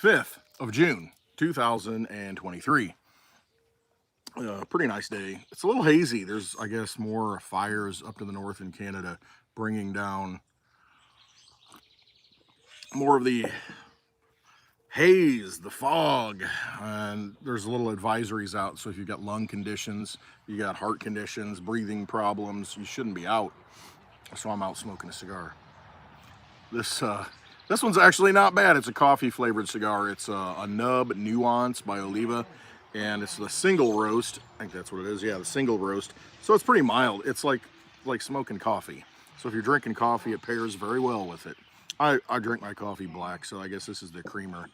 5th of June, 2023. Pretty nice day. It's a little hazy. There's, I guess, more fires up to the north in Canada, bringing down more of the haze, the fog, and there's little advisories out. So if you've got lung conditions, you got heart conditions, breathing problems, you shouldn't be out. So I'm out smoking a cigar. This one's actually not bad. It's a coffee flavored cigar. It's a Nub Nuance by Oliva, and it's the single roast. I think that's what it is. Yeah, the single roast. So it's pretty mild. It's like smoking coffee. So if you're drinking coffee, it pairs very well with it. I drink my coffee black, so I guess this is the creamer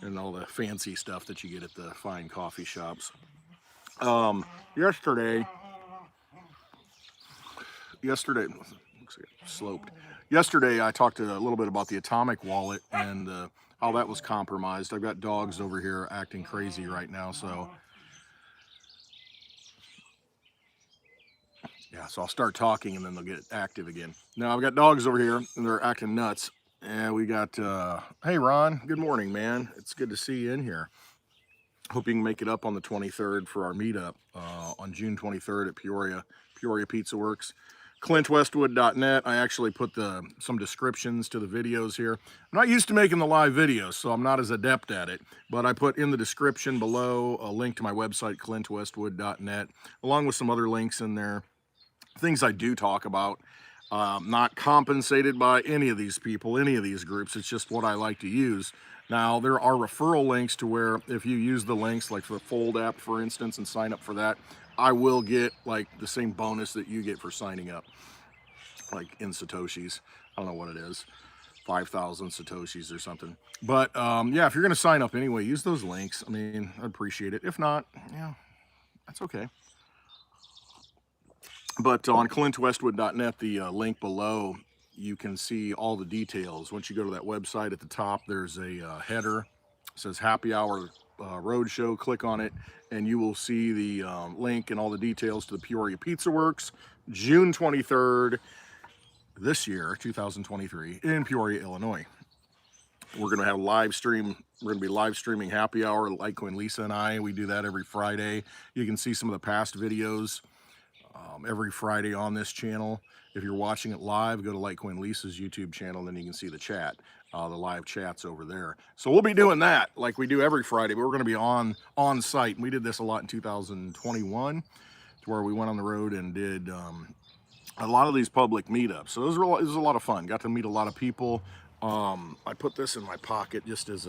and all the fancy stuff that you get at the fine coffee shops. Yesterday, looks like it sloped. Yesterday, I talked a little bit about the Atomic wallet and how that was compromised. I've got dogs over here acting crazy right now, so yeah, so I'll start talking and then they'll get active again. Now I've got dogs over here and they're acting nuts. And we got, hey Ron, good morning, man. It's good to see you in here. Hope you can make it up on the 23rd for our meetup on June 23rd at Peoria Pizza Works. ClintWestwood.net. I actually put some descriptions to the videos here. I'm not used to making the live videos, so I'm not as adept at it, but I put in the description below a link to my website, ClintWestwood.net, along with some other links in there. Things I do talk about. Not compensated by any of these people, any of these groups. It's just what I like to use. Now, there are referral links to where if you use the links, like for the Fold app, for instance, and sign up for that, I will get like the same bonus that you get for signing up, like in Satoshis. I don't know what it is, 5,000 Satoshis or something. But yeah, if you're going to sign up anyway, use those links. I mean, I'd appreciate it. If not, yeah, that's okay. But on ClintWestwood.net, the link below, you can see all the details. Once you go to that website, at the top, there's a header. It says Happy Hour Roadshow. Click on it, and you will see the link and all the details to the Peoria Pizza Works, June 23rd, this year, 2023, in Peoria, Illinois. We're going to have live stream. We're going to be live streaming Happy Hour, Litecoin Lisa and I. We do that every Friday. You can see some of the past videos every Friday on this channel. If you're watching it live, go to Litecoin Lisa's YouTube channel, and then you can see the chat, the live chats over there. So we'll be doing that like we do every Friday, but we're going to be on site. And we did this a lot in 2021, to where we went on the road and did a lot of these public meetups. So it was a lot of fun. Got to meet a lot of people. I put this in my pocket just as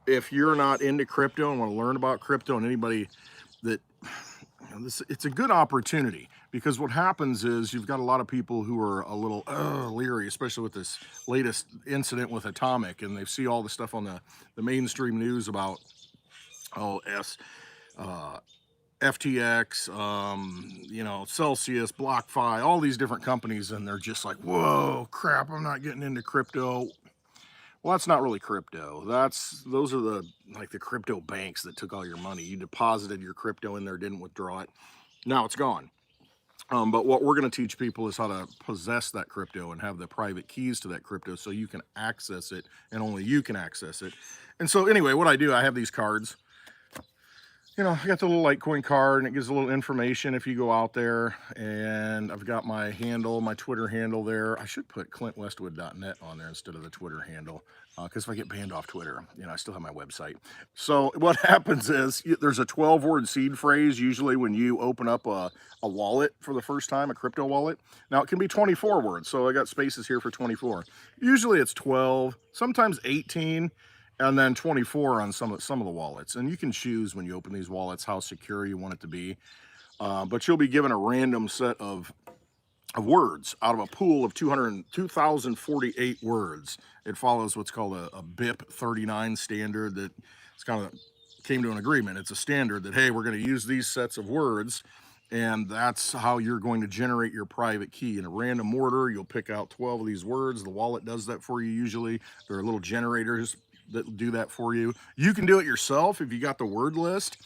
if you're not into crypto and want to learn about crypto, and anybody that, it's a good opportunity, because what happens is you've got a lot of people who are a little leery, especially with this latest incident with Atomic, and they see all the stuff on the mainstream news about FTX, Celsius, BlockFi, all these different companies, and they're just like, whoa, crap, I'm not getting into crypto. Well, that's not really crypto. Those are the crypto banks that took all your money. You deposited your crypto in there, didn't withdraw it. Now it's gone. But what we're going to teach people is how to possess that crypto and have the private keys to that crypto so you can access it, and only you can access it. And so anyway, what I do, I have these cards. I got the little Litecoin card, and it gives a little information if you go out there, and I've got my handle, my Twitter handle there. I should put ClintWestwood.net on there instead of the Twitter handle, because if I get banned off Twitter, I still have my website. So what happens is there's a 12-word seed phrase usually when you open up a wallet for the first time, a crypto wallet. Now it can be 24 words, so I got spaces here for 24. Usually it's 12, sometimes 18. And then 24 on some of the wallets. And you can choose when you open these wallets how secure you want it to be. But you'll be given a random set of words out of a pool of 2,048 words. It follows what's called a BIP 39 standard that it's kind of came to an agreement. It's a standard that, hey, we're going to use these sets of words, and that's how you're going to generate your private key. In a random order, you'll pick out 12 of these words. The wallet does that for you usually. There are little generators that do that for you. You can do it yourself if you got the word list,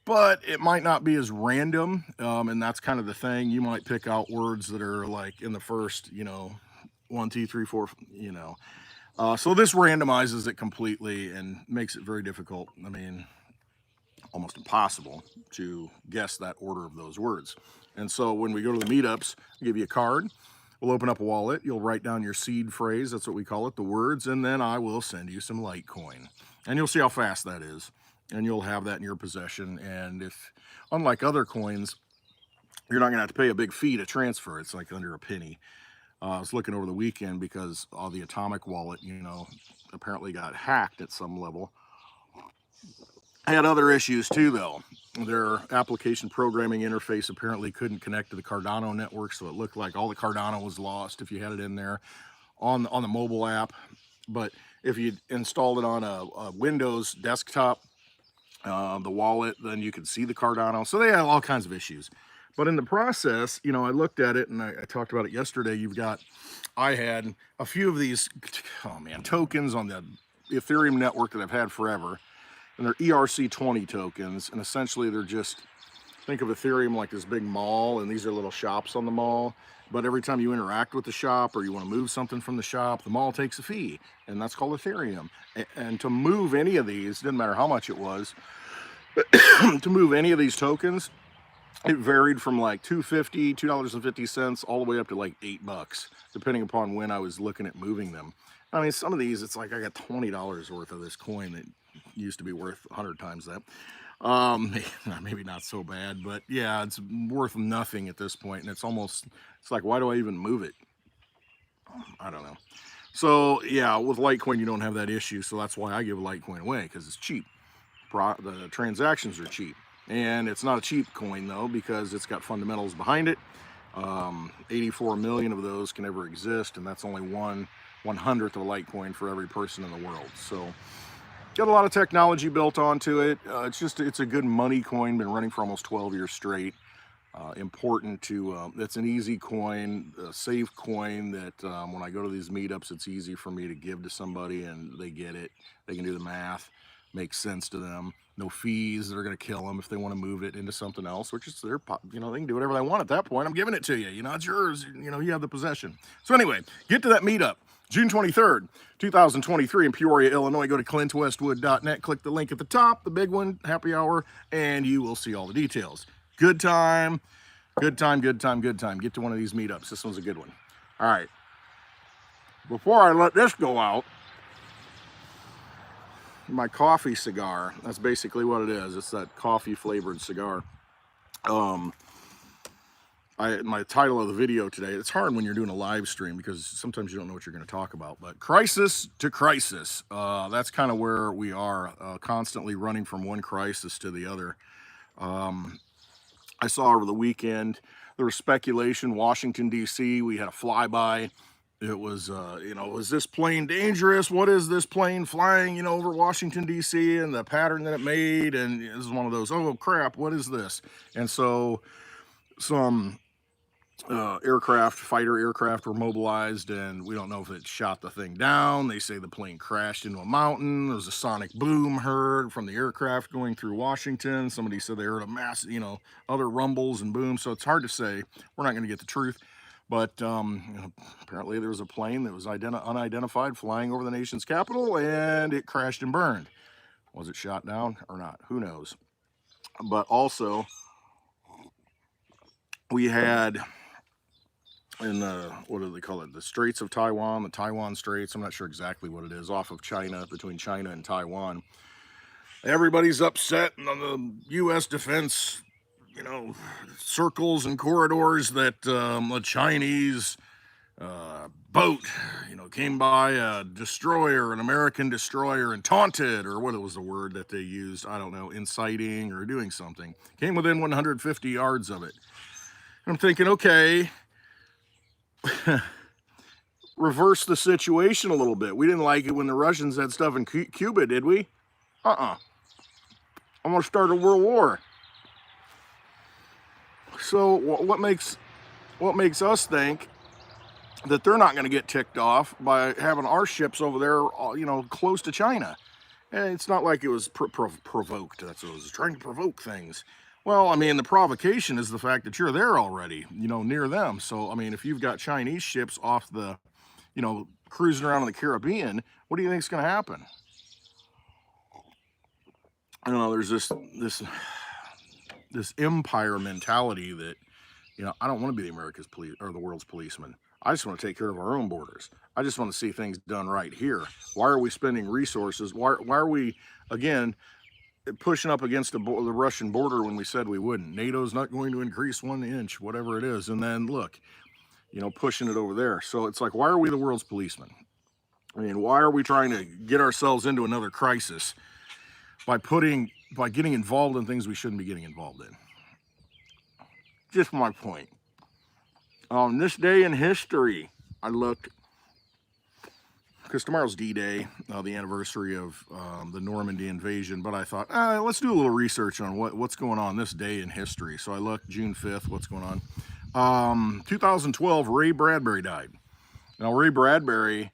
but it might not be as random, and that's kind of the thing. You might pick out words that are like in the first 1, 2, 3, 4, So this randomizes it completely and makes it very difficult. I mean, almost impossible to guess that order of those words. And so when we go to the meetups, I give you a card. We'll open up a wallet. You'll write down your seed phrase. That's what we call it, the words. And then I will send you some Litecoin. And you'll see how fast that is. And you'll have that in your possession. And if, unlike other coins, you're not going to have to pay a big fee to transfer. It's like under a penny. I was looking over the weekend because the Atomic wallet, you know, apparently got hacked at some level. I had other issues too, though. Their application programming interface apparently couldn't connect to the Cardano network, so it looked like all the Cardano was lost if you had it in there on the mobile app. But if you installed it on a Windows desktop, the wallet, then you could see the Cardano. So they had all kinds of issues. But in the process, you know, I looked at it and I talked about it yesterday. I had a few of these, oh man, tokens on the Ethereum network that I've had forever. And they're ERC20 tokens. And essentially they're just, think of Ethereum like this big mall, and these are little shops on the mall. But every time you interact with the shop or you want to move something from the shop, the mall takes a fee, and that's called Ethereum. And to move any of these, didn't matter how much it was, to move any of these tokens, it varied from like $2.50 all the way up to like $8, depending upon when I was looking at moving them. I mean, some of these, it's like I got $20 worth of this coin that used to be worth 100 times that. Maybe not so bad, but yeah, it's worth nothing at this point. And it's like, why do I even move it? I don't know. So yeah, with Litecoin, you don't have that issue. So that's why I give Litecoin away, because it's cheap. The transactions are cheap. And it's not a cheap coin though, because it's got fundamentals behind it. 84 million of those can ever exist, and that's only 1/100th of a Litecoin for every person in the world. So got a lot of technology built onto it. It's a good money coin, been running for almost 12 years straight. Important to, it's an easy coin, a safe coin that when I go to these meetups, it's easy for me to give to somebody and they get it. They can do the math, makes sense to them. No fees that are going to kill them if they want to move it into something else, which is their, you know, they can do whatever they want at that point. I'm giving it to you, you know, it's yours, you know, you have the possession. So anyway, get to that meetup. June 23rd, 2023 in Peoria, Illinois. Go to clintwestwood.net, click the link at the top, the big one, happy hour, and you will see all the details. Good time, good time, good time, good time. Get to one of these meetups. This one's a good one. All right. Before I let this go out, my coffee cigar, that's basically what it is. It's that coffee flavored cigar. My title of the video today, it's hard when you're doing a live stream because sometimes you don't know what you're going to talk about, but crisis to crisis. That's kind of where we are, constantly running from one crisis to the other. I saw over the weekend, there was speculation, Washington, D.C., we had a flyby. It was, you know, is this plane dangerous? What is this plane flying, you know, over Washington, D.C. and the pattern that it made? And this is one of those, oh crap, what is this? And so some fighter aircraft were mobilized, and we don't know if it shot the thing down. They say the plane crashed into a mountain. There was a sonic boom heard from the aircraft going through Washington. Somebody said they heard a massive, you know, other rumbles and booms. So it's hard to say. We're not going to get the truth. But you know, apparently there was a plane that was unidentified flying over the nation's capital, and it crashed and burned. Was it shot down or not? Who knows? But also, we had in what do they call it? The Straits of Taiwan, the Taiwan Straits. I'm not sure exactly what it is, off of China, between China and Taiwan. Everybody's upset in the U.S. defense, you know, circles and corridors that a Chinese boat, you know, came by a destroyer, an American destroyer, and taunted, or what was the word that they used? I don't know, inciting or doing something. Came within 150 yards of it. And I'm thinking, okay, reverse the situation a little bit. We didn't like it when the Russians had stuff in Cuba, did we? I'm gonna start a world war. So what makes us think that they're not going to get ticked off by having our ships over there, you know, close to China? And it's not like it was provoked. That's what it was, trying to provoke things. Well, I mean, the provocation is the fact that you're there already, you know, near them. So, I mean, if you've got Chinese ships off the, you know, cruising around in the Caribbean, what do you think is going to happen? I don't know. There's this empire mentality that, you know, I don't want to be the America's police or the world's policeman. I just want to take care of our own borders. I just want to see things done right here. Why are we spending resources? Why are we, again, pushing up against the Russian border when we said we wouldn't? NATO's not going to increase 1 inch, whatever it is. And then look, you know, pushing it over there. So it's like, why are we the world's policeman? I mean, why are we trying to get ourselves into another crisis by getting involved in things we shouldn't be getting involved in? Just my point. On this day in history, I looked, because tomorrow's D-Day, the anniversary of the Normandy invasion, but I thought, let's do a little research on what's going on this day in history. So I looked, June 5th, what's going on. 2012, Ray Bradbury died. Now, Ray Bradbury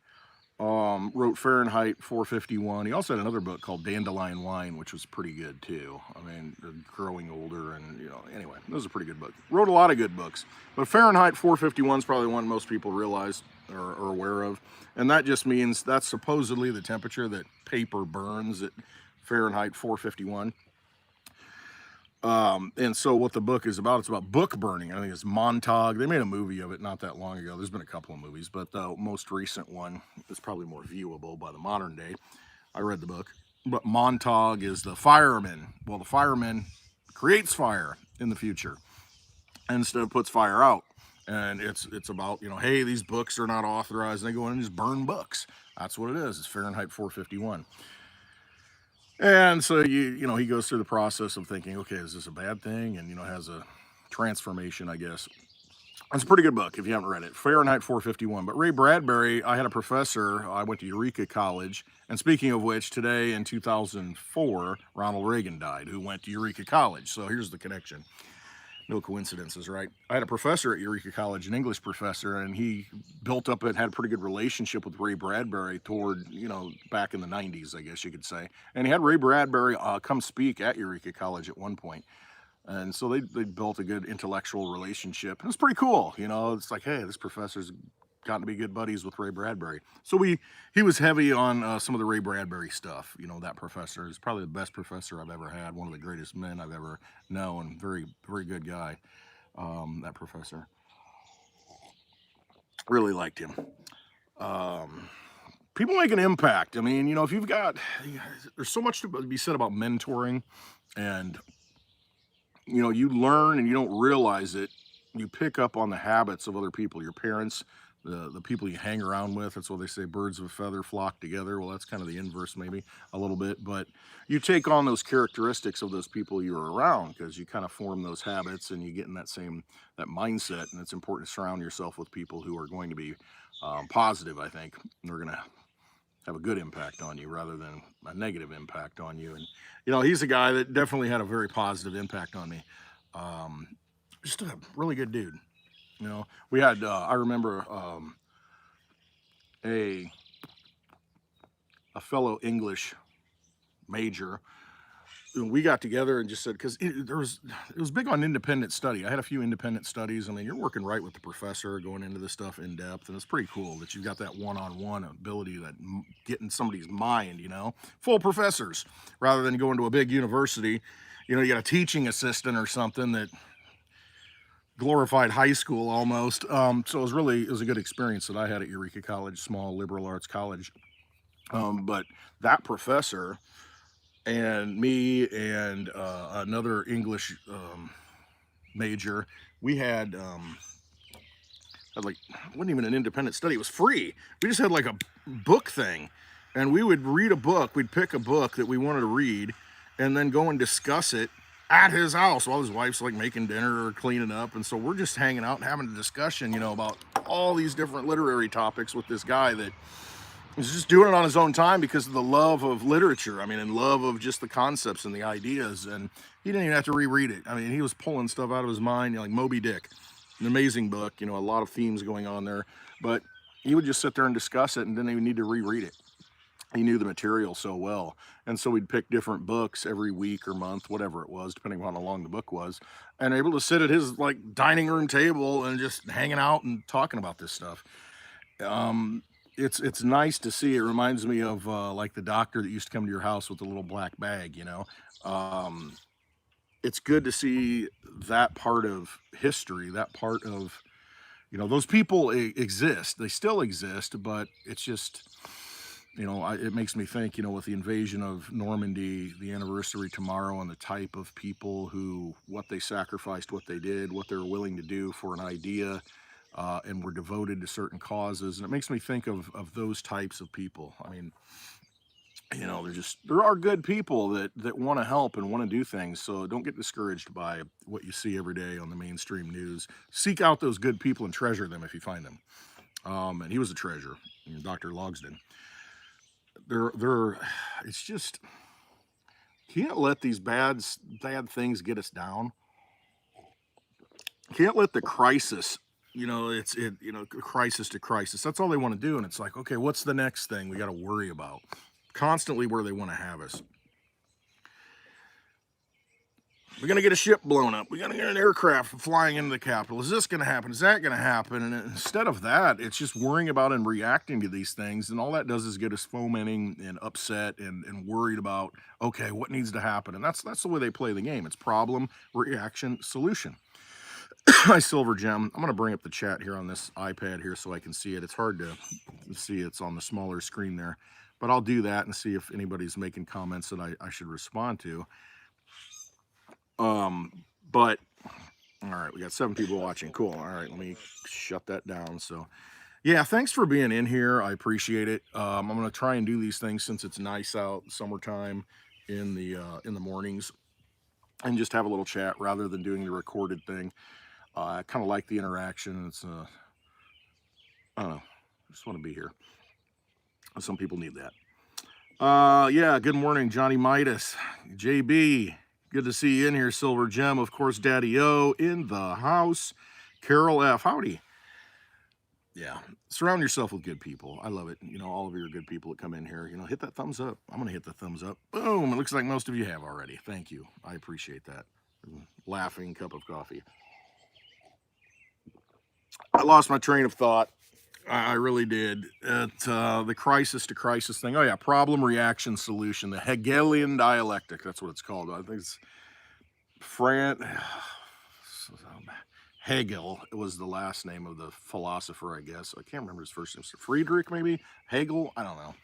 wrote Fahrenheit 451. He also had another book called Dandelion Wine, which was pretty good too. I mean, growing older, and you know, anyway, it was a pretty good book. Wrote a lot of good books, but Fahrenheit 451 is probably one most people realize or are aware of, and that just means that's supposedly the temperature that paper burns at Fahrenheit 451. And so what the book is about, it's about book burning. I think it's Montauk. They made a movie of it not that long ago. There's been a couple of movies, but the most recent one is probably more viewable by the modern day. I read the book, but Montauk is the fireman. Well, the fireman creates fire in the future and instead puts fire out. And it's about, you know, hey, these books are not authorized. And they go in and just burn books. That's what it is. It's Fahrenheit 451. And so, you know, he goes through the process of thinking, okay, is this a bad thing? And, you know, has a transformation, I guess. It's a pretty good book if you haven't read it, Fahrenheit 451. But Ray Bradbury, I had a professor, I went to Eureka College. And speaking of which, today in 2004, Ronald Reagan died, who went to Eureka College. So here's the connection. No coincidences, right? I had a professor at Eureka College, an English professor, and he built up and had a pretty good relationship with Ray Bradbury toward, you know, back in the 90s, I guess you could say. And he had Ray Bradbury come speak at Eureka College at one point. And so they built a good intellectual relationship. And it's pretty cool, you know. It's like, hey, this professor's gotten to be good buddies with Ray Bradbury. So he was heavy on some of the Ray Bradbury stuff. You know, that professor is probably the best professor I've ever had, one of the greatest men I've ever known. Very, very good guy, that professor. Really liked him. People make an impact. I mean, you know, if you've got, there's so much to be said about mentoring, and, you know, you learn and you don't realize it. You pick up on the habits of other people, your parents, the people you hang around with. That's what they say, birds of a feather flock together. Well, that's kind of the inverse, maybe a little bit, but you take on those characteristics of those people you're around, because you kind of form those habits and you get in that mindset. And it's important to surround yourself with people who are going to be positive, I think. They're going to have a good impact on you rather than a negative impact on you. And, you know, he's a guy that definitely had a very positive impact on me. Just a really good dude. You know, we had, I remember a fellow English major. We got together and just said, because it was big on independent study. I had a few independent studies. I mean, you're working right with the professor, going into this stuff in depth, and it's pretty cool that you've got that one-on-one ability, that get in somebody's mind, you know, full professors, rather than going to a big university. You know, you got a teaching assistant or something that glorified high school almost. So it was a good experience that I had at Eureka College, small liberal arts college. But that professor and me and another English major, we had like, it wasn't even an independent study, it was free. We just had like a book thing, and we would read a book. We'd pick a book that we wanted to read and then go and discuss it at his house while his wife's like making dinner or cleaning up. And so we're just hanging out and having a discussion, you know, about all these different literary topics with this guy that was just doing it on his own time because of the love of literature. I mean, and love of just the concepts and the ideas. And he didn't even have to reread it. I mean, he was pulling stuff out of his mind, you know, like Moby Dick, an amazing book, you know, a lot of themes going on there, but he would just sit there and discuss it and didn't even need to reread it. He knew the material so well. And so we'd pick different books every week or month, whatever it was, depending on how long the book was, and able to sit at his like dining room table and just hanging out and talking about this stuff. it's nice to see. It reminds me of like the doctor that used to come to your house with the little black bag, you know. Um, it's good to see that part of history, that part of, you know, those people exist. They still exist, but it's just, you know, it makes me think, you know, with the invasion of Normandy, the anniversary tomorrow, and the type of people who, what they sacrificed, what they did, what they were willing to do for an idea, and were devoted to certain causes. And it makes me think of those types of people. I mean, you know, there are good people that want to help and want to do things. So don't get discouraged by what you see every day on the mainstream news. Seek out those good people and treasure them if you find them. And he was a treasure, Dr. Logsdon. They're it's just, can't let these bad things get us down. Can't let the crisis, you know, you know, crisis to crisis. That's all they want to do. And it's like, okay, what's the next thing we got to worry about? Constantly where they want to have us. We're going to get a ship blown up. We're going to get an aircraft flying into the Capitol. Is this going to happen? Is that going to happen? And instead of that, it's just worrying about and reacting to these things. And all that does is get us fomenting and upset and worried about, okay, what needs to happen? And that's the way they play the game. It's problem, reaction, solution. Hi, Silver Gem. I'm going to bring up the chat here on this iPad here so I can see it. It's hard to see. It's on the smaller screen there. But I'll do that and see if anybody's making comments that I should respond to. But all right, we got 7 people watching. Cool. All right, let me shut that down. So yeah, thanks for being in here. I appreciate it. I'm gonna try and do these things since it's nice out, summertime, in the mornings, and just have a little chat rather than doing the recorded thing. I kind of like the interaction. It's I don't know, I just want to be here. Some people need that. Yeah, good morning, Johnny Midas, JB. Good to see you in here, Silver Gem. Of course, Daddy O in the house. Carol F. Howdy. Yeah, surround yourself with good people. I love it. You know, all of you are good people that come in here. You know, hit that thumbs up. I'm going to hit the thumbs up. Boom. It looks like most of you have already. Thank you. I appreciate that. Laughing cup of coffee. I lost my train of thought. I really did. The crisis to crisis thing. Oh yeah, problem, reaction, solution. The Hegelian dialectic. That's what it's called. I think it's Hegel. It was the last name of the philosopher, I guess. I can't remember his first name. Friedrich, maybe? Hegel? I don't know.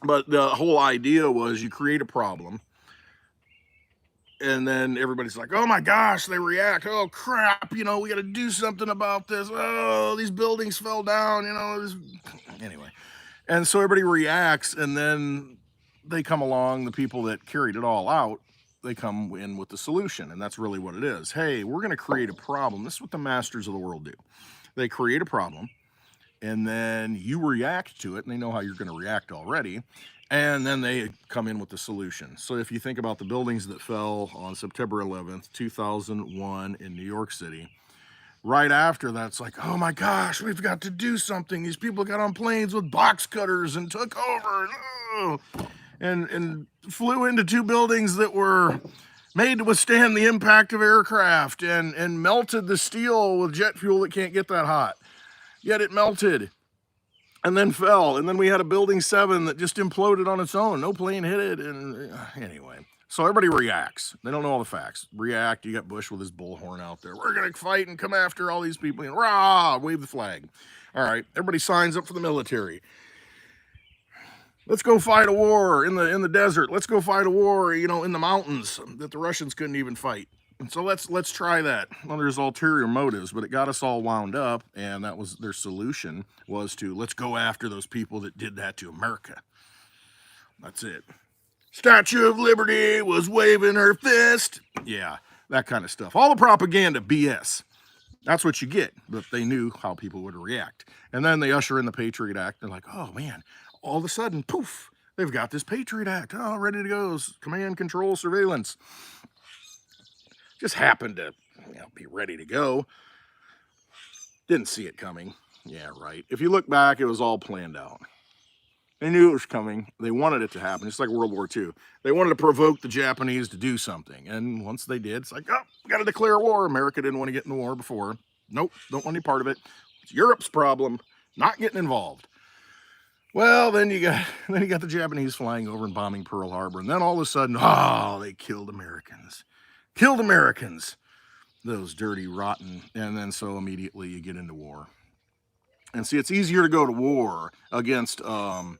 But the whole idea was you create a problem, and then everybody's like, oh my gosh, they react. Oh crap, you know, we got to do something about this. Oh, these buildings fell down, you know. Anyway. And so everybody reacts, and then they come along, the people that carried it all out, they come in with the solution. And that's really what it is. Hey, we're going to create a problem. This is what the masters of the world do. They create a problem, and then you react to it, and they know how you're going to react already. And then they come in with the solution. So if you think about the buildings that fell on September 11th, 2001 in New York City, right after that, it's like, oh my gosh, we've got to do something. These people got on planes with box cutters and took over and flew into 2 buildings that were made to withstand the impact of aircraft and melted the steel with jet fuel that can't get that hot. Yet it melted and then fell. And then we had a building 7 that just imploded on its own. No plane hit it. And anyway, so everybody reacts. They don't know all the facts. React. You got Bush with his bullhorn out there. We're going to fight and come after all these people. And rah, wave the flag. All right. Everybody signs up for the military. Let's go fight a war in the desert. Let's go fight a war, you know, in the mountains that the Russians couldn't even fight. And so let's try that. Well, there's ulterior motives, but it got us all wound up, and that was their solution, was to let's go after those people that did that to America. That's it. Statue of Liberty was waving her fist. Yeah, that kind of stuff. All the propaganda BS. That's what you get, but they knew how people would react. And then they usher in the Patriot Act. They're like, oh man, all of a sudden, poof, they've got this Patriot Act. Oh, ready to go. Command, control, surveillance. Just happened to, you know, be ready to go. Didn't see it coming. Yeah, right. If you look back, it was all planned out. They knew it was coming. They wanted it to happen. It's like World War II. They wanted to provoke the Japanese to do something. And once they did, it's like, oh, we got to declare war. America didn't want to get in the war before. Nope, don't want any part of it. It's Europe's problem, not getting involved. Well, then you got then you got the Japanese flying over and bombing Pearl Harbor, and then all of a sudden, oh, they killed Americans, killed Americans, those dirty, rotten, and then so immediately you get into war. And see, it's easier to go to war against a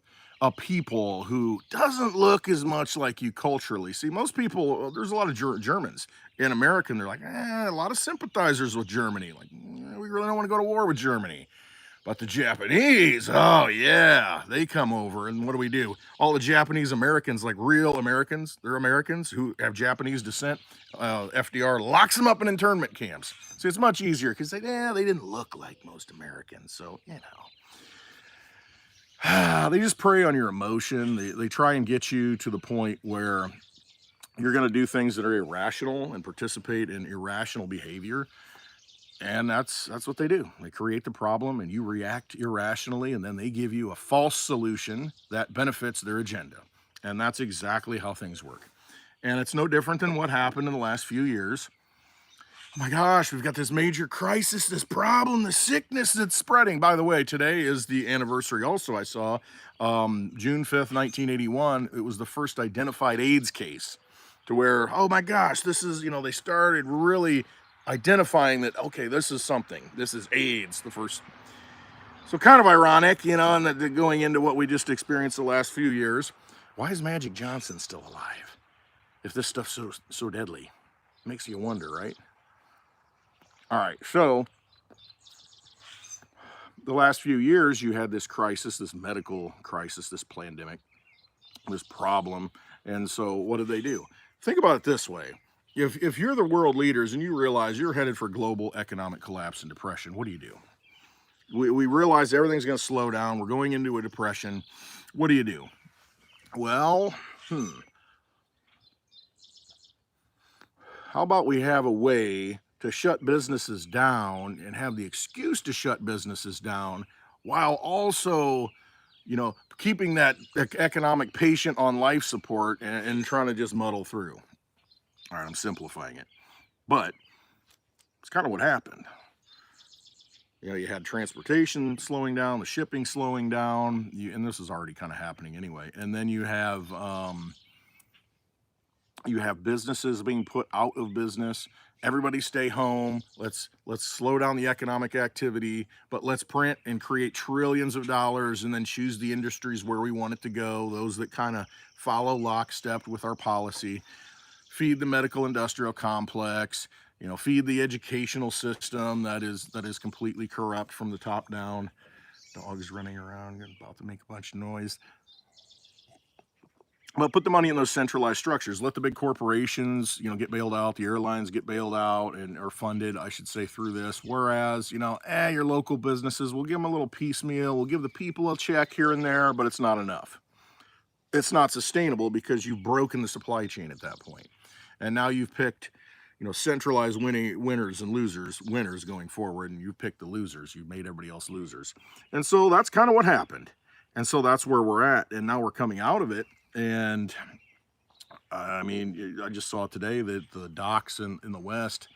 people who doesn't look as much like you culturally. See, most people, there's a lot of Germans in America, and they're like, a lot of sympathizers with Germany. Like, we really don't want to go to war with Germany. But the Japanese, oh yeah, they come over, and what do? All the Japanese Americans, like real Americans, they're Americans who have Japanese descent. FDR locks them up in internment camps. So it's much easier because they didn't look like most Americans, so they just prey on your emotion. They try and get you to the point where you're going to do things that are irrational and participate in irrational behavior. And that's what they do. They create the problem and you react irrationally, and then they give you a false solution that benefits their agenda. And that's exactly how things work. And it's no different than what happened in the last few years. Oh my gosh, we've got this major crisis, this problem, the sickness that's spreading. By the way, today is the anniversary also. I saw June 5th, 1981. It was the first identified AIDS case, to where, oh my gosh, this is, they started really identifying that, okay, this is something. This is AIDS, the first. So kind of ironic, and that going into what we just experienced the last few years. Why is Magic Johnson still alive if this stuff's so deadly? Makes you wonder, right? All right, so the last few years, you had this crisis, this medical crisis, this pandemic, this problem. And so what did they do? Think about it this way. If you're the world leaders and you realize you're headed for global economic collapse and depression, what do? We realize everything's going to slow down. We're going into a depression. What do? Well, how about we have a way to shut businesses down and have the excuse to shut businesses down while also, keeping that economic patient on life support and trying to just muddle through. All right, I'm simplifying it, but it's kind of what happened. You had transportation slowing down, the shipping slowing down, and this is already kind of happening anyway. And then you have businesses being put out of business. Everybody stay home. Let's slow down the economic activity, but let's print and create trillions of dollars and then choose the industries where we want it to go, those that kind of follow lockstep with our policy. Feed the medical industrial complex, feed the educational system that is completely corrupt from the top down. Dogs running around, about to make a bunch of noise. But put the money in those centralized structures. Let the big corporations, get bailed out. The airlines get bailed out and are funded, I should say, through this. Whereas, your local businesses, we'll give them a little piecemeal. We'll give the people a check here and there, but it's not enough. It's not sustainable because you've broken the supply chain at that point. And now you've picked, centralized winners and losers, winners going forward, and you picked the losers. You've made everybody else losers. And so that's kind of what happened. And so that's where we're at. And now we're coming out of it. And I just saw today that the docks in the West,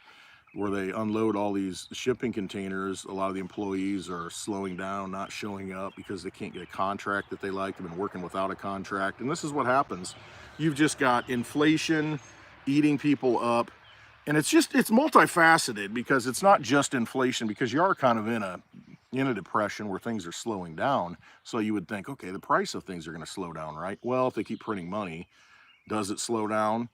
where they unload all these shipping containers, a lot of the employees are slowing down, not showing up because they can't get a contract that they like. They've been working without a contract. And this is what happens. You've just got inflation eating people up. And it's multifaceted, because it's not just inflation, because you are kind of in a depression where things are slowing down. So you would think, okay, the price of things are going to slow down, right? Well, if they keep printing money, does it slow down?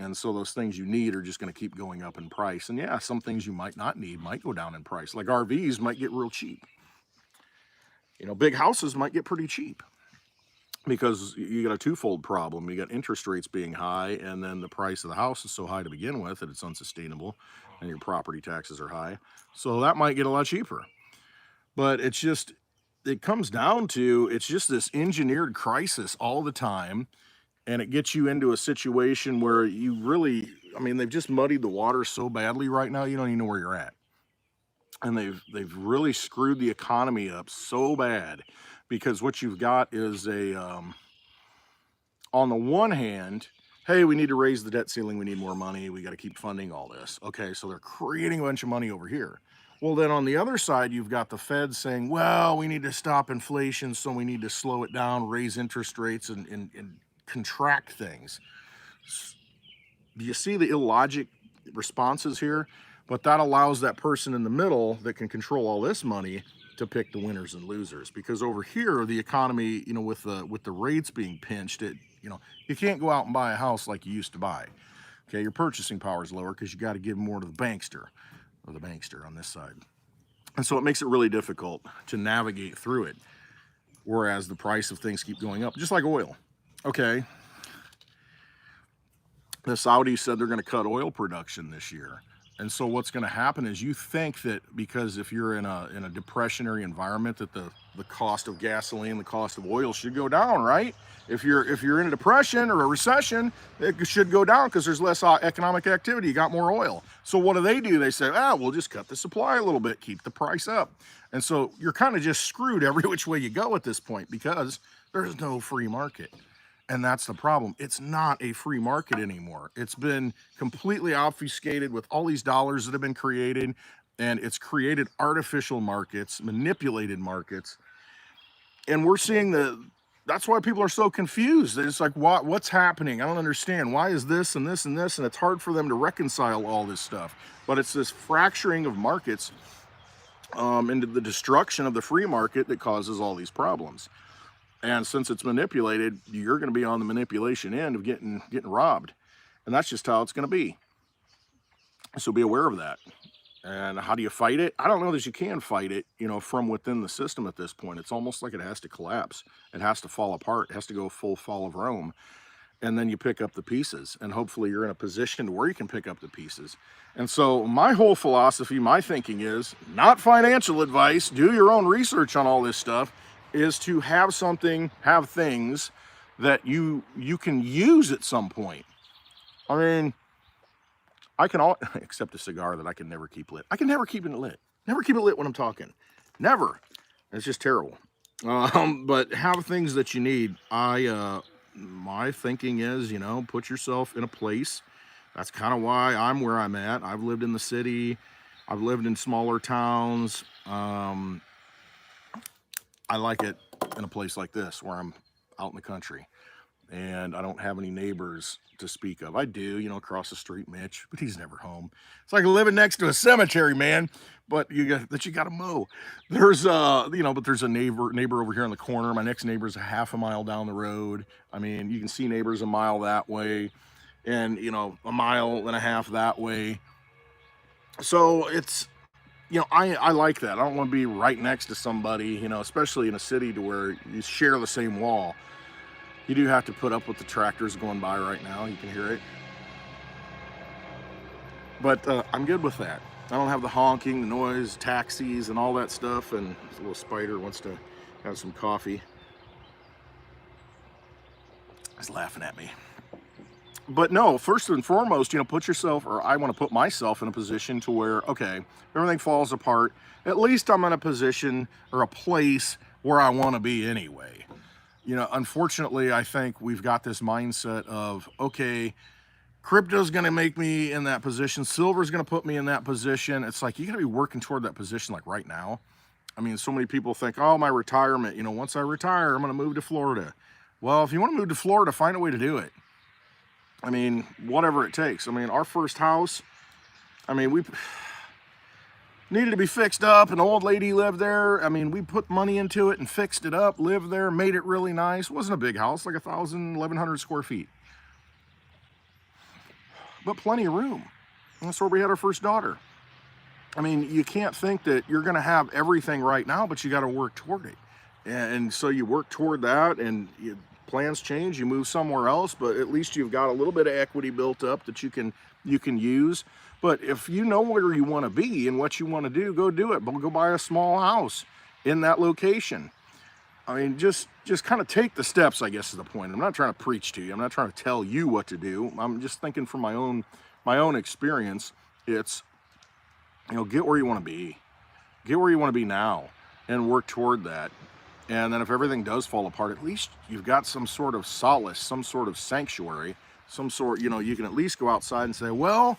And so those things you need are just going to keep going up in price. And yeah, some things you might not need might go down in price. Like RVs might get real cheap. Big houses might get pretty cheap, because you got a twofold problem. You got interest rates being high, and then the price of the house is so high to begin with that it's unsustainable, and your property taxes are high. So that might get a lot cheaper. But it comes down to, it's just this engineered crisis all the time. And it gets you into a situation where you really, they've just muddied the water so badly right now, you don't even know where you're at. And they've really screwed the economy up so bad, because what you've got is on the one hand, hey, we need to raise the debt ceiling, we need more money, we got to keep funding all this. Okay, so they're creating a bunch of money over here. Well, then on the other side, you've got the Fed saying, well, we need to stop inflation, so we need to slow it down, raise interest rates, and contract things. Do you see the illogic responses here? But that allows that person in the middle that can control all this money to pick the winners and losers. Because over here, the economy, you know, with the rates being pinched, you can't go out and buy a house like you used to buy. Okay, your purchasing power is lower because you got to give more to the bankster, or the bankster on this side. And so it makes it really difficult to navigate through it. Whereas the price of things keep going up, just like oil. Okay, the Saudis said they're going to cut oil production this year. And so what's going to happen is you think that because if you're in a depressionary environment that the cost of gasoline, the cost of oil should go down, right? If you're in a depression or a recession, it should go down because there's less economic activity. You got more oil. So what do? They say, we'll just cut the supply a little bit, keep the price up. And so you're kind of just screwed every which way you go at this point because there's no free market. And that's the problem. It's not a free market anymore. It's been completely obfuscated with all these dollars that have been created, and it's created artificial markets, manipulated markets. And we're seeing that's why people are so confused. It's like, what's happening? I don't understand. Why is this and this and this? And it's hard for them to reconcile all this stuff. But it's this fracturing of markets into the destruction of the free market that causes all these problems. And since it's manipulated, you're going to be on the manipulation end of getting robbed. And that's just how it's going to be. So be aware of that. And how do you fight it? I don't know that you can fight it, from within the system at this point. It's almost like it has to collapse. It has to fall apart. It has to go full fall of Rome. And then you pick up the pieces. And hopefully you're in a position where you can pick up the pieces. And so my whole philosophy, my thinking is not financial advice. Do your own research on all this stuff. Is to have things that you can use at some point. I mean, except a cigar that I can never keep lit. I can never keep it lit. Never keep it lit when I'm talking. Never. It's just terrible. But have things that you need. My thinking is, put yourself in a place. That's kind of why I'm where I'm at. I've lived in the city. I've lived in smaller towns. I like it in a place like this where I'm out in the country and I don't have any neighbors to speak of. I do, across the street, Mitch, but he's never home. It's like living next to a cemetery, man, but you got to mow. There's but there's a neighbor over here in the corner. My next neighbor is a half a mile down the road. I mean, you can see neighbors a mile that way and, a mile and a half that way. So it's, I like that. I don't want to be right next to somebody, especially in a city to where you share the same wall. You do have to put up with the tractors going by right now. You can hear it. But I'm good with that. I don't have the honking, the noise, taxis, and all that stuff. And this little spider wants to have some coffee. He's laughing at me. But no, first and foremost, put yourself, or I want to put myself in a position to where, okay, everything falls apart. At least I'm in a position or a place where I want to be anyway. Unfortunately, I think we've got this mindset of, okay, crypto's going to make me in that position. Silver's going to put me in that position. It's like, you got to be working toward that position like right now. I mean, so many people think, oh, my retirement, once I retire, I'm going to move to Florida. Well, if you want to move to Florida, find a way to do it. I mean, whatever it takes. I mean, our first house, we needed to be fixed up. An old lady lived there. I mean, we put money into it and fixed it up, lived there, made it really nice. It wasn't a big house, like 1,100 square feet. But plenty of room. And that's where we had our first daughter. I mean, you can't think that you're going to have everything right now, but you got to work toward it. And so you work toward that, and plans change, you move somewhere else, but at least you've got a little bit of equity built up that you can use. But if you know where you want to be and what you want to do, go do it. But go buy a small house in that location. I mean, just kind of take the steps, I guess is the point. I'm not trying to preach to you. I'm not trying to tell you what to do. I'm just thinking from my own experience. It's, get where you want to be. Get where you want to be now and work toward that. And then if everything does fall apart, at least you've got some sort of solace, some sort of sanctuary, some sort, you can at least go outside and say, well,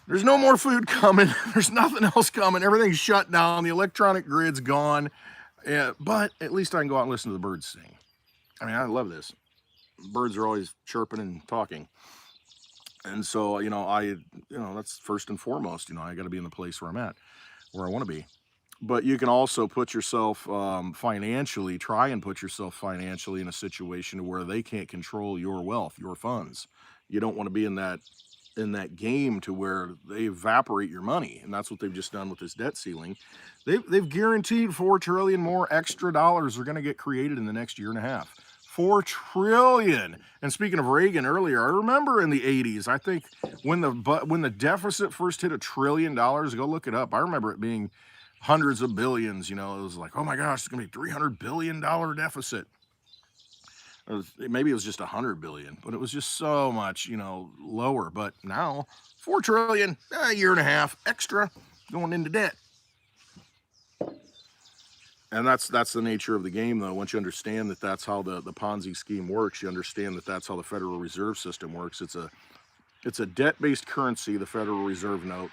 There's no more food coming. There's nothing else coming. Everything's shut down. The electronic grid's gone. Yeah, but at least I can go out and listen to the birds sing. I mean, I love this. Birds are always chirping and talking. And so, that's first and foremost. I got to be in the place where I'm at, where I want to be. But you can also put yourself financially, try and put yourself financially in a situation where they can't control your wealth, your funds. You don't want to be in that game to where they evaporate your money, and that's what they've just done with this debt ceiling. They've guaranteed 4 trillion more extra dollars are going to get created in the next year and a half. 4 trillion. And speaking of Reagan earlier, I remember in the 80s, I think when the deficit first hit $1 trillion, go look it up. I remember it being hundreds of billions. It was like, oh my gosh, it's gonna be $300 billion deficit. Maybe it was just 100 billion, but it was just so much, lower. But now 4 trillion, a year and a half extra going into debt. And that's the nature of the game, though. Once you understand that that's how the Ponzi scheme works, you understand that that's how the Federal Reserve System works. It's a debt-based currency, the Federal Reserve note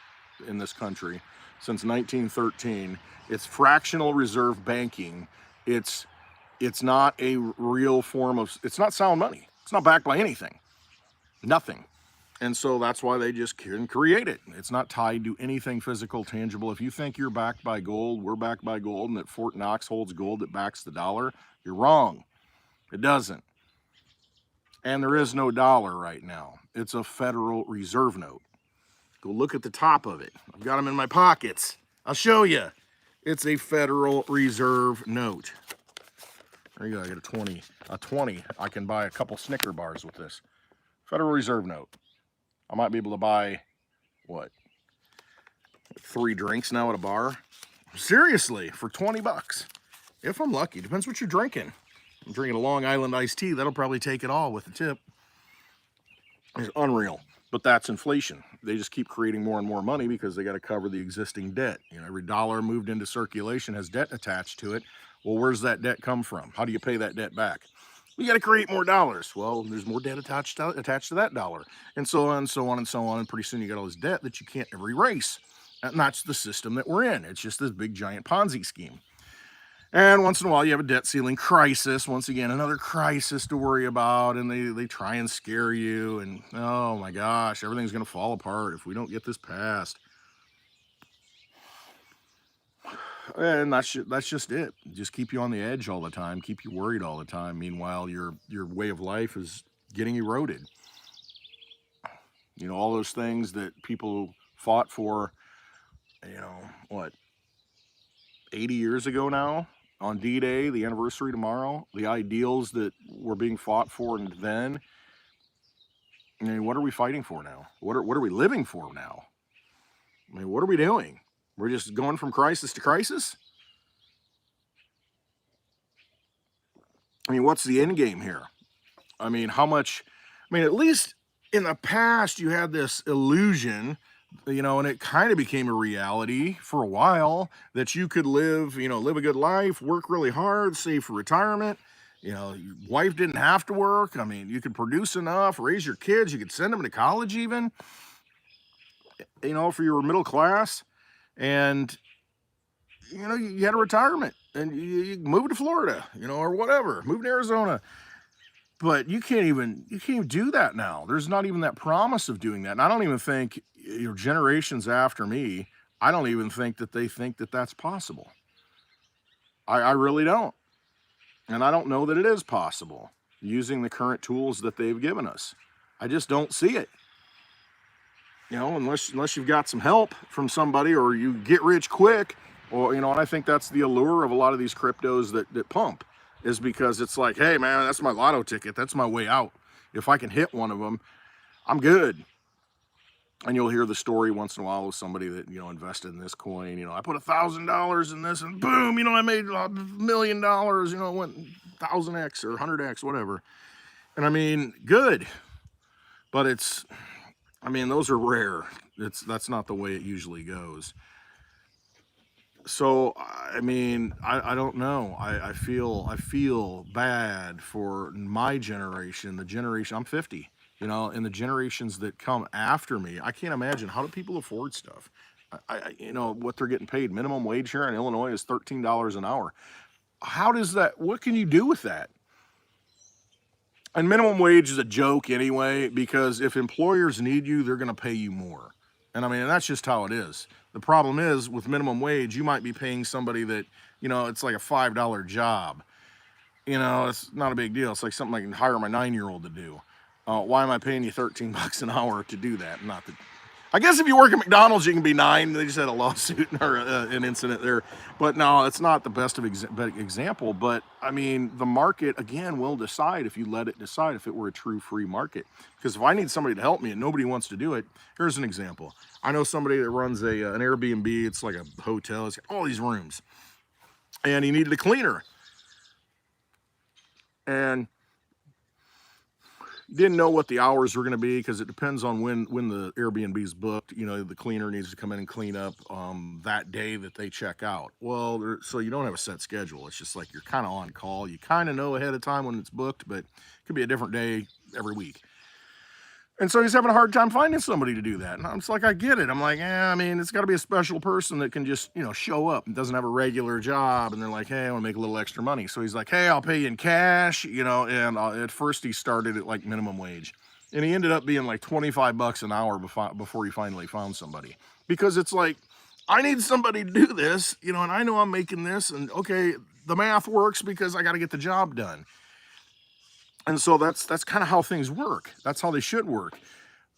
in this country, since 1913. It's fractional reserve banking. It's not a real form of, it's not sound money. It's not backed by anything, nothing. And so that's why they just can create it. It's not tied to anything physical, tangible. If you think you're backed by gold, we're backed by gold, and that Fort Knox holds gold that backs the dollar, you're wrong. It doesn't. And there is no dollar right now. It's a Federal Reserve note. Go look at the top of it. I've got them in my pockets. I'll show you. It's a Federal Reserve note. There you go. I got a 20. I can buy a couple Snicker bars with this. Federal Reserve note. I might be able to buy, 3 drinks now at a bar? Seriously, for 20 bucks. If I'm lucky. Depends what you're drinking. I'm drinking a Long Island iced tea. That'll probably take it all with the tip. It's unreal. But that's inflation. They just keep creating more and more money because they got to cover the existing debt. Every dollar moved into circulation has debt attached to it. Well, where's that debt come from? How do you pay that debt back? You got to create more dollars. Well, there's more debt attached to that dollar, and so on and so on and so on. And pretty soon you got all this debt that you can't ever erase. And that's the system that we're in. It's just this big giant Ponzi scheme. And once in a while you have a debt ceiling crisis. Once again, another crisis to worry about. And they try and scare you. And oh my gosh, everything's going to fall apart if we don't get this passed. And that's just it. Just keep you on the edge all the time, keep you worried all the time. Meanwhile, your way of life is getting eroded. All those things that people fought for, 80 years ago now, on D-Day, the anniversary tomorrow, the ideals that were being fought for then, what are we fighting for now? What are we living for now? What are we doing? We're just going from crisis to crisis? What's the end game here? How much? At least in the past, you had this illusion, and it kind of became a reality for a while that you could live a good life, work really hard, save for retirement. Your wife didn't have to work. You could produce enough, raise your kids, you could send them to college even, if you were middle class. And you had a retirement and you moved to Florida, or whatever, moved to Arizona. But you can't even do that now. There's not even that promise of doing that. And I don't even think generations after me, I don't even think that they think that that's possible. I really don't. And I don't know that it is possible using the current tools that they've given us. I just don't see it. Unless you've got some help from somebody or you get rich quick, or, and I think that's the allure of a lot of these cryptos that pump, is because it's like, hey man, that's my lotto ticket. That's my way out. If I can hit one of them, I'm good. And you'll hear the story once in a while of somebody that, invested in this coin. I put $1,000 in this and boom, I made $1 million, it went 1,000x or 100x, whatever. And good, but those are rare. That's not the way it usually goes. So, I don't know. I feel bad for my generation, the generation, I'm 50. you know, and the generations that come after me, I can't imagine, how do people afford stuff? You know, what they're getting paid. Minimum wage here in Illinois is $13 an hour. How does that, what can you do with that? And minimum wage is a joke anyway, because if employers need you, they're going to pay you more. And I mean, that's just how it is. The problem is with minimum wage, you might be paying somebody that, you know, it's like a $5 job. You know, it's not a big deal. It's like something I can hire my 9-year-old to do. Why am I paying you 13 bucks an hour to do that? Not that, I guess if you work at McDonald's, you can be 9. They just had a lawsuit or an incident there. But no, it's not the best of example. But I mean, the market, again, will decide if you let it decide if it were a true free market. Because if I need somebody to help me and nobody wants to do it, here's an example. I know somebody that runs an Airbnb. It's like a hotel. It's got all these rooms. And he needed a cleaner. And didn't know what the hours were going to be, because it depends on when the Airbnb is booked. You know, the cleaner needs to come in and clean up that day that they check out. Well, so you don't have a set schedule. It's just like you're kind of on call. You kind of know ahead of time when it's booked, but it could be a different day every week. And so he's having a hard time finding somebody to do that. And I'm just like, I get it. I'm like, I mean, it's got to be a special person that can just, you know, show up and doesn't have a regular job. And they're like, hey, I want to make a little extra money. So he's like, hey, I'll pay you in cash, you know. And at first he started at like minimum wage. And he ended up being like 25 bucks an hour before he finally found somebody. Because it's like, I need somebody to do this, you know, and I know I'm making this. And okay, the math works because I got to get the job done. And so that's kind of how things work. That's how they should work.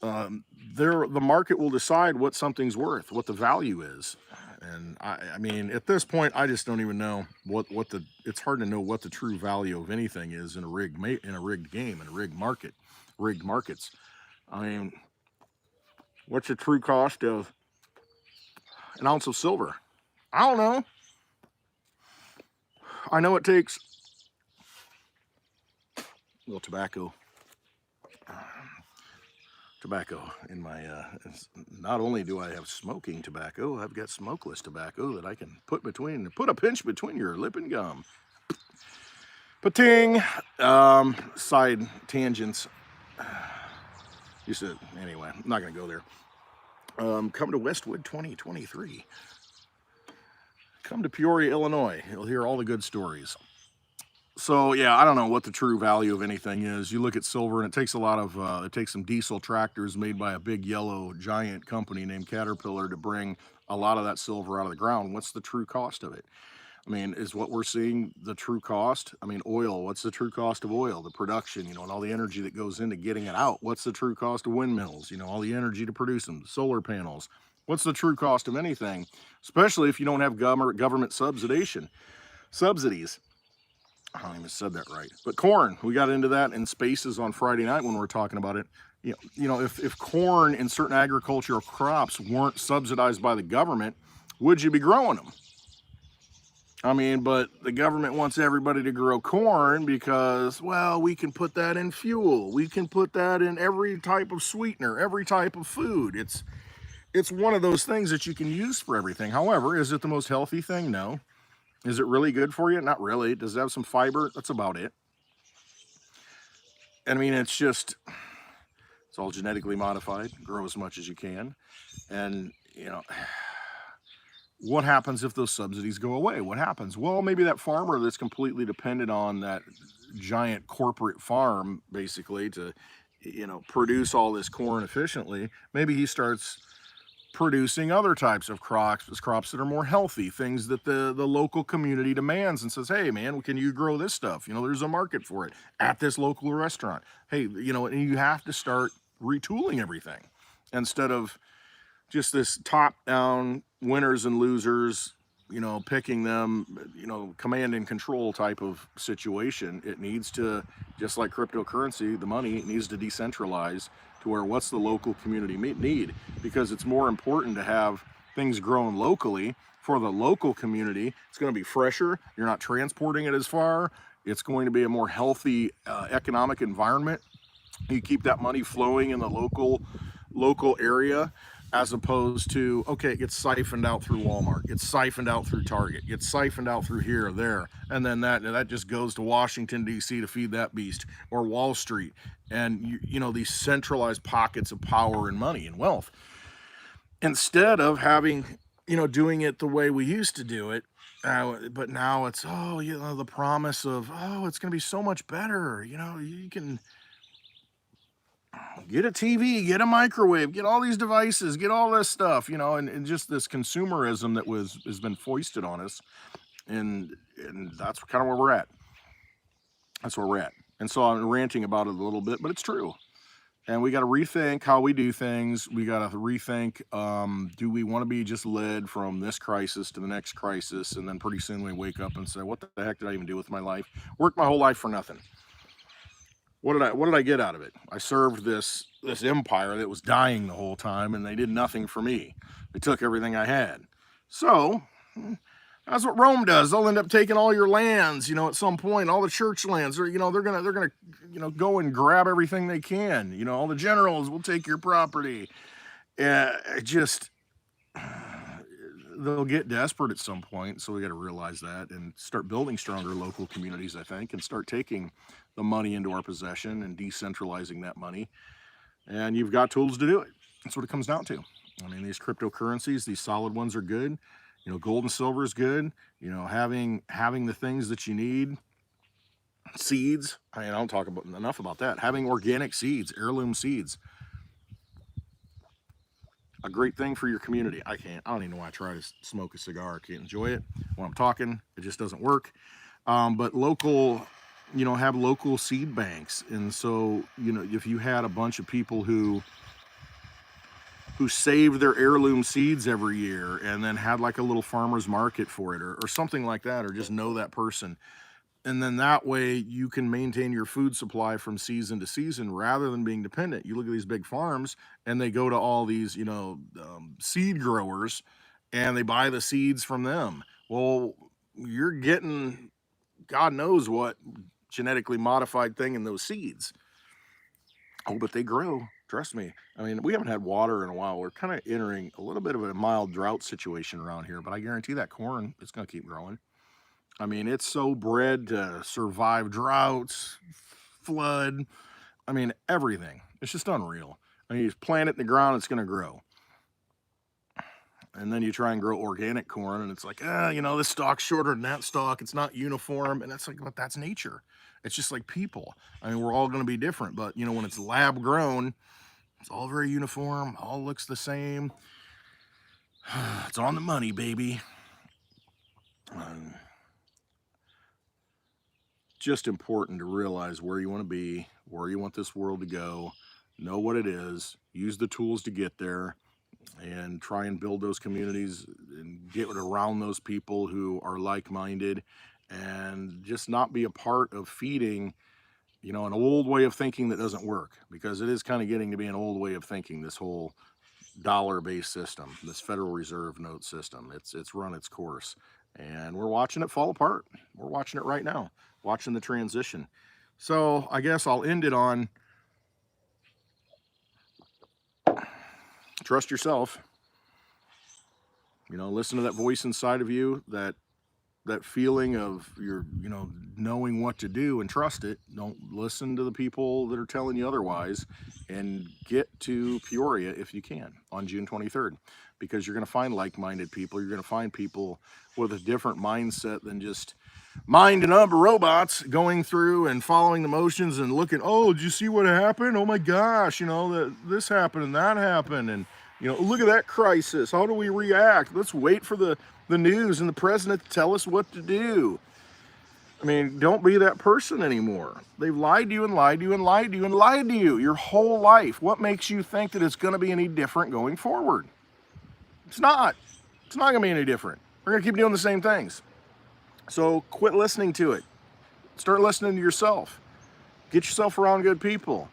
The market will decide what something's worth, what the value is. And I mean, at this point, I just don't even know it's hard to know what the true value of anything is in a rigged game, in a rigged markets. I mean, what's the true cost of an ounce of silver? I don't know. I know it takes a little tobacco in my not only do I have smoking tobacco, I've got smokeless tobacco that I can put a pinch between your lip and gum. Pating. Side tangents. Anyway, I'm not gonna go there. Come to Westwood 2023. Come to Peoria, Illinois. You'll hear all the good stories. So yeah, I don't know what the true value of anything is. You look at silver, and it takes a lot of it takes some diesel tractors made by a big yellow giant company named Caterpillar to bring a lot of that silver out of the ground. What's the true cost of it? I mean, is what we're seeing the true cost? I mean, oil, what's the true cost of oil? The production, you know, and all the energy that goes into getting it out. What's the true cost of windmills? You know, all the energy to produce them, solar panels. What's the true cost of anything? Especially if you don't have government subsidies. I don't even said that right. But corn, we got into that in Spaces on Friday night when we were talking about it. You know, if corn and certain agricultural crops weren't subsidized by the government, would you be growing them? I mean, but the government wants everybody to grow corn because, well, we can put that in fuel. We can put that in every type of sweetener, every type of food. It's one of those things that you can use for everything. However, is it the most healthy thing? No. Is it really good for you? Not really. Does it have some fiber? That's about it. I mean, it's all genetically modified. Grow as much as you can. And, you know, what happens if those subsidies go away? What happens? Well, maybe that farmer that's completely dependent on that giant corporate farm, basically, to, you know, produce all this corn efficiently, maybe he starts producing other types of crops that are more healthy, things that the local community demands, and says, hey man, can you grow this stuff? You know, there's a market for it at this local restaurant. Hey, you know, and you have to start retooling everything instead of just this top-down winners and losers, you know, picking them, you know, command and control type of situation. It needs to, just like cryptocurrency, the money, it needs to decentralize to where what's the local community need, because it's more important to have things grown locally for the local community. It's going to be fresher. You're not transporting it as far. It's going to be a more healthy economic environment. You keep that money flowing in the local area, as opposed to, okay, it gets siphoned out through Walmart, gets siphoned out through Target, gets siphoned out through here or there, and then that just goes to Washington, D.C. to feed that beast, or Wall Street. and you know, these centralized pockets of power and money and wealth, instead of having, you know, doing it the way we used to do it. But now it's, oh, you know, the promise of, oh, it's going to be so much better. You know, you can get a TV, get a microwave, get all these devices, get all this stuff, you know, and just this consumerism that has been foisted on us. And that's kind of where we're at. That's where we're at. And so I'm ranting about it a little bit, but it's true. And we got to rethink how we do things. We got to rethink, do we want to be just led from this crisis to the next crisis? And then pretty soon we wake up and say, what the heck did I even do with my life? Worked my whole life for nothing. What did I get out of it? I served this empire that was dying the whole time, and they did nothing for me. They took everything I had. So that's what Rome does. They'll end up taking all your lands, you know, at some point, all the church lands, or, you know, they're gonna, you know, go and grab everything they can. You know, all the generals will take your property. Just, they'll get desperate at some point. So we got to realize that and start building stronger local communities, I think, and start taking the money into our possession and decentralizing that money. And you've got tools to do it. That's what it comes down to. I mean, these cryptocurrencies, these solid ones are good. You know, gold and silver is good. You know, having the things that you need, seeds. I mean, I don't talk about enough about that. Having organic seeds, heirloom seeds, a great thing for your community. I don't even know why I try to smoke a cigar. I can't enjoy it when I'm talking. It just doesn't work. But local, you know, have local seed banks. And so, you know, if you had a bunch of people who save their heirloom seeds every year and then had like a little farmer's market for it or something like that, or just know that person. And then that way you can maintain your food supply from season to season rather than being dependent. You look at these big farms and they go to all these, you know, seed growers and they buy the seeds from them. Well, you're getting God knows what genetically modified thing in those seeds. Oh, but they grow. Trust me. I mean, we haven't had water in a while. We're kind of entering a little bit of a mild drought situation around here, but I guarantee that corn is going to keep growing. I mean, it's so bred to survive droughts, flood. I mean, everything. It's just unreal. I mean, you plant it in the ground, it's going to grow. And then you try and grow organic corn, and it's like, you know, this stalk's shorter than that stalk. It's not uniform. And it's like, but that's nature. It's just like people. I mean, we're all going to be different. But, you know, when it's lab grown, it's all very uniform, all looks the same. It's on the money, baby. Just important to realize where you want to be, where you want this world to go, know what it is, use the tools to get there, and try and build those communities and get around those people who are like-minded, and just not be a part of feeding, you know, an old way of thinking that doesn't work, because it is kind of getting to be an old way of thinking, this whole dollar-based system, this Federal Reserve note system. It's run its course, and we're watching it fall apart. We're watching it right now, watching the transition. So I guess I'll end it on trust yourself. You know, listen to that voice inside of you, that feeling of your, you know, knowing what to do, and trust it. Don't listen to the people that are telling you otherwise, and get to Peoria if you can on June 23rd, because you're going to find like-minded people. You're going to find people with a different mindset than just minding up robots going through and following the motions and looking, oh, did you see what happened? Oh my gosh, you know, that this happened and that happened, and you know, look at that crisis. How do we react? Let's wait for the news and the president to tell us what to do. I mean, don't be that person anymore. They've lied to you and lied to you and lied to you and lied to you your whole life. What makes you think that it's going to be any different going forward? It's not. It's not going to be any different. We're going to keep doing the same things. So quit listening to it. Start listening to yourself. Get yourself around good people.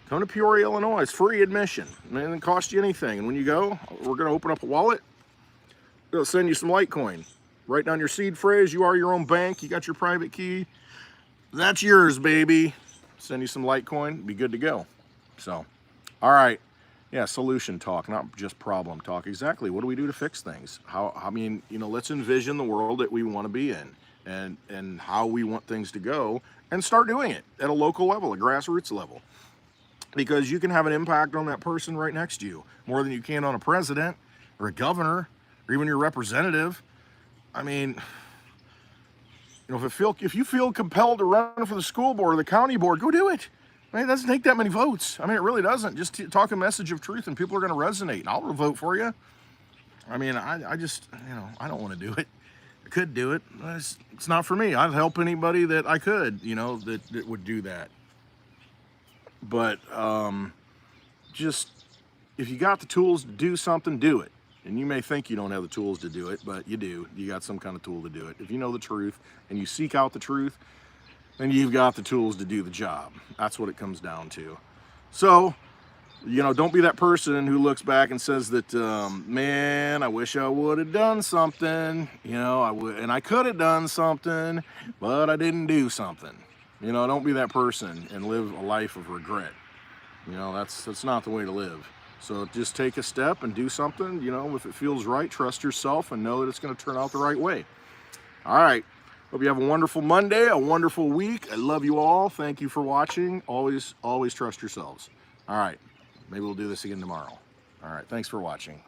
Come to Peoria, Illinois. It's free admission. It doesn't cost you anything. And when you go, we're going to open up a wallet. They'll send you some Litecoin. Write down your seed phrase. You are your own bank. You got your private key. That's yours, baby. Send you some Litecoin. Be good to go. So, all right. Yeah, solution talk, not just problem talk. Exactly. What do we do to fix things? I mean, you know, let's envision the world that we want to be in, and how we want things to go, and start doing it at a local level, a grassroots level. because you can have an impact on that person right next to you more than you can on a president or a governor or even your representative. I mean, you know, if you feel compelled to run for the school board or the county board, go do it. I mean, it doesn't take that many votes. I mean, it really doesn't. Just talk a message of truth and people are going to resonate. I'll vote for you. I mean, I just, you know, I don't want to do it. I could do it. It's not for me. I'd help anybody that I could, you know, that would do that. But just, if you got the tools to do something, do it. And you may think you don't have the tools to do it, but you do. You got some kind of tool to do it. If you know the truth and you seek out the truth, then you've got the tools to do the job. That's what it comes down to. So, you know, don't be that person who looks back and says that, man, I wish I would have done something. You know, I could have done something, but I didn't do something. You know, don't be that person and live a life of regret. You know, that's not the way to live. So just take a step and do something. You know, if it feels right, trust yourself and know that it's going to turn out the right way. All right. Hope you have a wonderful Monday, a wonderful week. I love you all. Thank you for watching. Always trust yourselves. All right. Maybe we'll do this again tomorrow. All right. Thanks for watching.